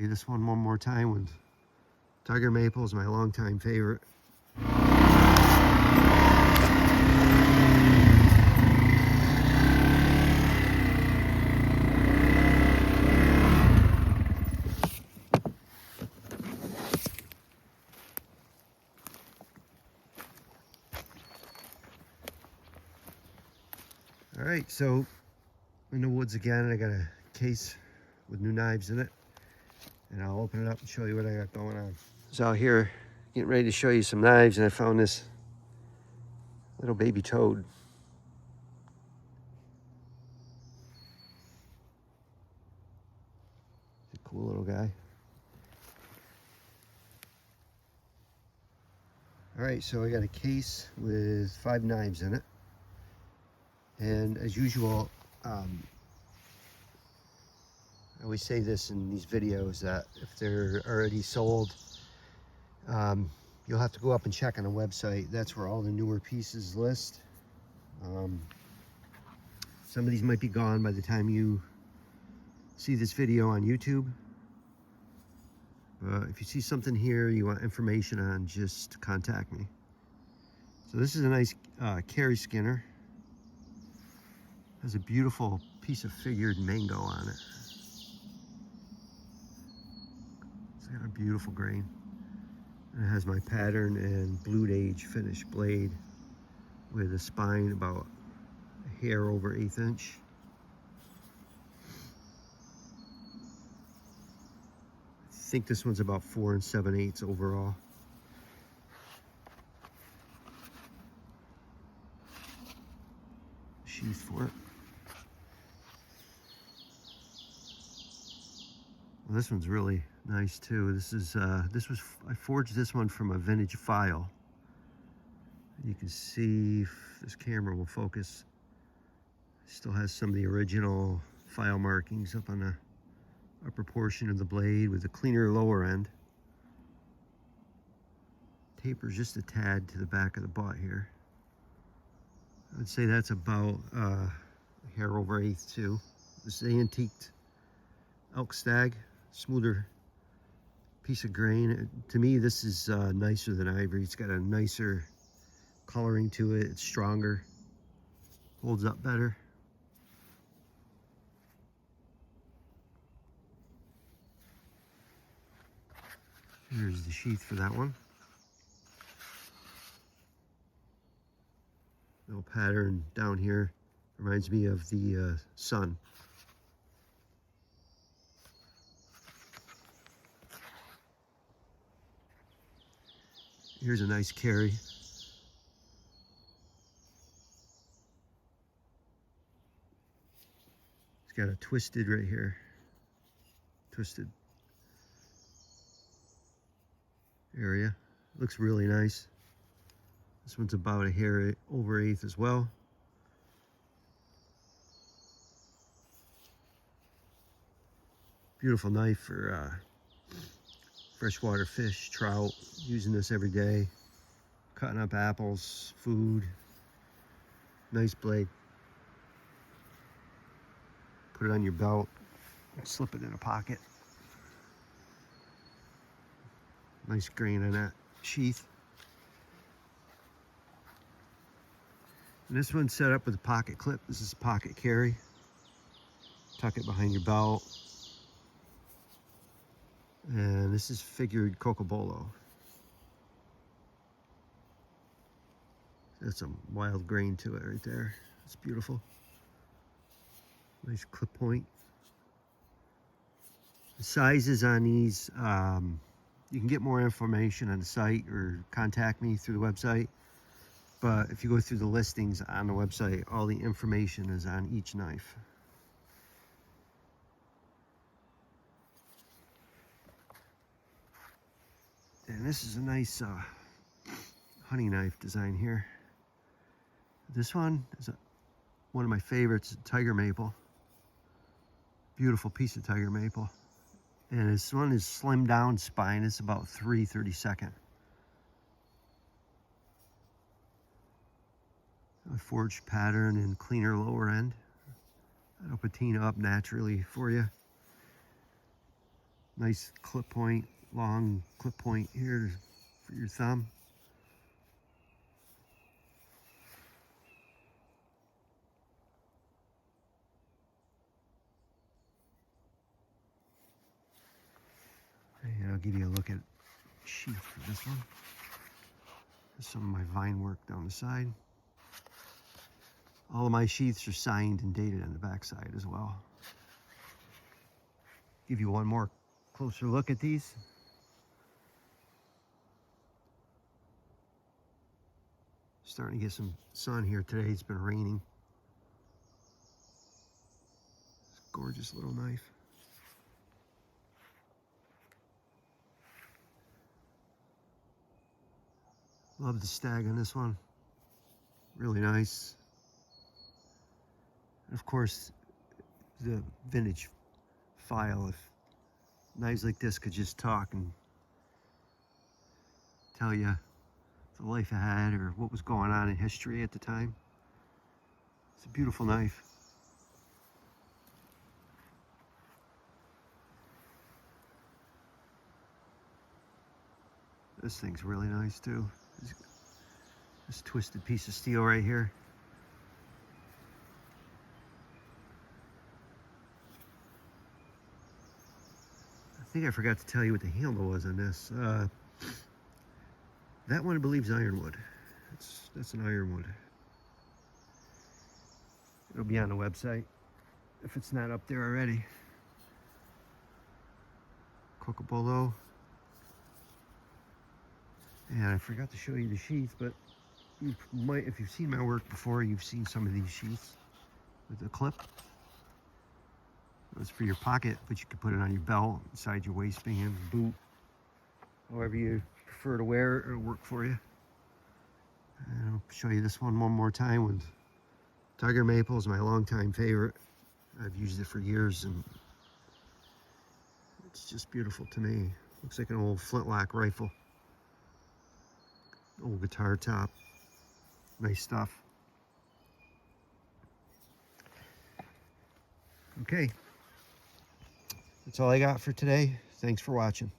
This one more time with Tiger Maple is my longtime favorite. All right, so I'm in the woods again. I got a case with new knives in it, and I'll open it up and show you what I got going on. So out here getting ready to show you some knives, and I found this little baby toad. It's a cool little guy. All right, so I got a case with 5 knives in it, and as usual, I always say this in these videos that if they're already sold, you'll have to go up and check on the website. That's where all the newer pieces list. Some of these might be gone by the time you see this video on YouTube. If you see something here you want information on, just contact me. So this is a nice carry skinner. Has a beautiful piece of figured mango on it. It's got a beautiful grain. And it has my pattern and blued age finished blade with a spine about a hair over 1/8 inch. I think this one's about 4 7/8 overall. Sheath for it. Well, this one's really nice too. I forged this one from a vintage file. You can see if this camera will focus. Still has some of the original file markings up on the upper portion of the blade with a cleaner lower end. Tapers just a tad to the back of the butt here. I would say that's about a hair over 1/8 too. This is antiqued elk stag, smoother piece of grain. To me, this is nicer than ivory. It's got a nicer coloring to it. It's stronger, holds up better. Here's the sheath for that one. Little pattern down here reminds me of the sun. Here's a nice carry. It's got a twisted right here. Twisted area. Looks really nice. This one's about a hair over 1/8 as well. Beautiful knife for freshwater fish, trout. Using this every day. Cutting up apples, food. Nice blade. Put it on your belt. Slip it in a pocket. Nice grain on that sheath. And this one's set up with a pocket clip. This is pocket carry. Tuck it behind your belt. And this is figured Cocobolo. There's some wild grain to it right there. It's beautiful. Nice clip point. The sizes on these, you can get more information on the site or contact me through the website. But if you go through the listings on the website, all the information is on each knife. And this is a nice hunting knife design here. This one is one of my favorites, Tiger Maple. Beautiful piece of Tiger Maple. And this one is slimmed down spine. It's about 3/32. A forged pattern and cleaner lower end. That'll patina up naturally for you. Nice clip point, long clip point here for your thumb. And I'll give you a look at sheath for this one. There's some of my vine work down the side. All of my sheaths are signed and dated on the back side as well. Give you one more closer look at these. Starting to get some sun here today. It's been raining. It's a gorgeous little knife. Love the stag on this one. Really nice. And of course, the vintage file. If knives like this could just talk and tell you the life it had or what was going on in history at the time. It's a beautiful knife. This thing's really nice too. This twisted piece of steel right here. I think I forgot to tell you what the handle was on this. That one I believe is ironwood. That's an ironwood. It'll be on the website if it's not up there already. Cocobolo. And I forgot to show you the sheath, but you might, if you've seen my work before, you've seen some of these sheaths with the clip. It's for your pocket, but you can put it on your belt, inside your waistband, boot, however you prefer to wear it, it'll work for you. And I'll show you this one more time with Tiger Maple is my longtime favorite. I've used it for years and it's just beautiful to me. Looks like an old flintlock rifle. Old guitar top. Nice stuff. Okay. That's all I got for today. Thanks for watching.